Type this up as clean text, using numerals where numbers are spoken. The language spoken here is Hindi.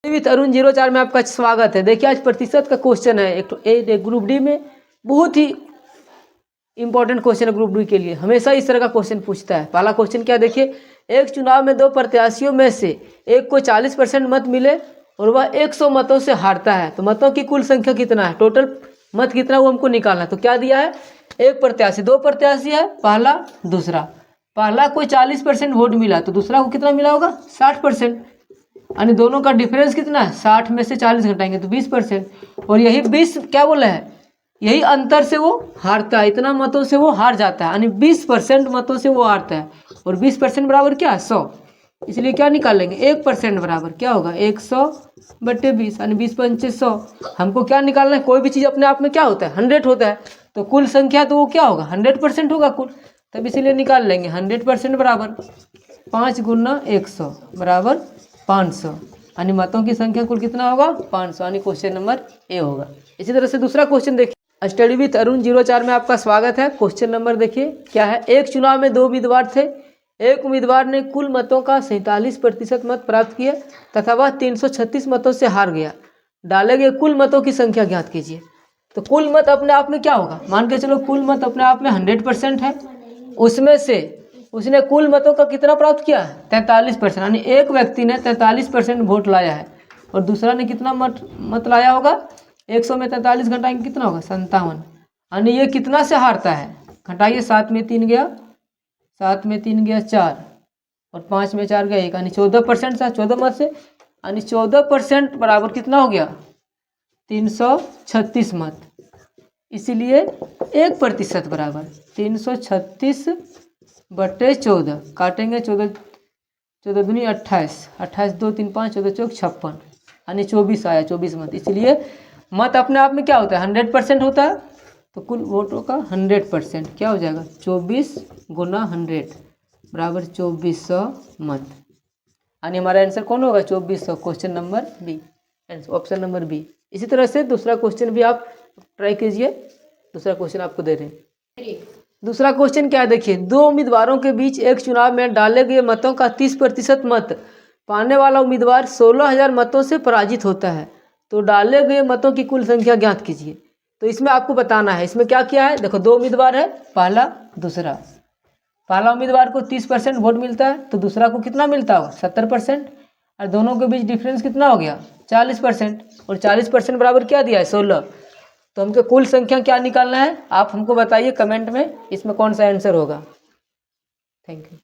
विथ अरुण 04 में आपका स्वागत है। देखिए आज प्रतिशत का क्वेश्चन है। एक ग्रुप डी में बहुत ही इंपॉर्टेंट क्वेश्चन है। ग्रुप डी के लिए हमेशा इस तरह का क्वेश्चन पूछता है। पहला क्वेश्चन क्या देखिए, एक चुनाव में दो प्रत्याशियों में से एक को 40% मत मिले और वह 100 मतों से हारता है, तो मतों की कुल संख्या कितना है, टोटल मत कितना वो हमको निकालना है। तो क्या दिया है, एक प्रत्याशी, दो प्रत्याशी है, पहला दूसरा। पहला को 40% वोट मिला तो दूसरा को कितना मिला होगा, 60%। यानी दोनों का डिफरेंस कितना है, 60 में से 40 घटाएंगे तो 20%। और यही 20 क्या बोला है, यही अंतर से वो हारता है, इतना मतों से वो हार जाता है। यानी 20% मतों से वो हारता है। और 20% बराबर क्या है, 100। इसलिए क्या निकाल लेंगे, 1% बराबर क्या होगा, 100/20। यानी 20 पंचे 100। हमको क्या निकालना है, कोई भी चीज़ अपने आप में क्या होता है, 100 होता है। तो कुल संख्या तो वो क्या होगा, 100% होगा कुल। तब इसीलिए निकाल लेंगे 100% बराबर 5 × 100 बराबर 500। यानी मतों की संख्या कुल कितना होगा, 500। यानी क्वेश्चन नंबर ए होगा। इसी तरह से दूसरा क्वेश्चन देखिए, स्टडी विथ अरुण 04 में आपका स्वागत है। क्वेश्चन नंबर देखिए क्या है, एक चुनाव में दो उम्मीदवार थे। एक उम्मीदवार ने कुल मतों का 47% मत प्राप्त किए तथा वह 336 मतों से हार गया। डाले गए कुल मतों की संख्या ज्ञात कीजिए। तो कुल मत अपने आप में क्या होगा, मान के चलो कुल मत अपने आप में 100% है। उसमें से उसने कुल मतों का कितना प्राप्त किया, 43%। यानी एक व्यक्ति ने 43% वोट लाया है और दूसरा ने कितना मत लाया होगा, 100 में 43 घटाएंगे कितना होगा, 57। यानी ये कितना से हारता है, घटाइए, 7 में 3 गया, 7 में 3 गया 4 और 5 में 4 गया 1। यानी 14% से, 14 मत से। यानी 14% बराबर कितना हो गया, 336 मत। इसीलिए 1% बराबर 336/14। काटेंगे 14 दूनी 28, 28 2 3 5, 14 चौक 56। यानी 24 आया, 24 मत। इसलिए मत अपने आप में क्या होता है, 100% होता है। तो कुल वोटों का 100% क्या हो जाएगा, 24 × 100 बराबर 2400 मत। यानी हमारा आंसर कौन होगा, 2400। Question number B, option number B. इसी तरह से दूसरा क्वेश्चन भी आप ट्राई कीजिए। दूसरा क्वेश्चन आपको दे रहे हैं। दूसरा क्वेश्चन क्या है देखिए, दो उम्मीदवारों के बीच एक चुनाव में डाले गए मतों का 30% मत पाने वाला उम्मीदवार 16,000 मतों से पराजित होता है। तो डाले गए मतों की कुल संख्या ज्ञात कीजिए। तो इसमें आपको बताना है, इसमें क्या किया है, देखो दो उम्मीदवार है, पहला दूसरा। पहला उम्मीदवार को 30% वोट मिलता है तो दूसरा को कितना मिलता होगा, 70%। और दोनों के बीच डिफरेंस कितना हो गया, 40%। और 40% बराबर क्या दिया है, 16। तो हमको कुल संख्या क्या निकालना है, आप हमको बताइए कमेंट में, इसमें कौन सा आंसर होगा। Thank you.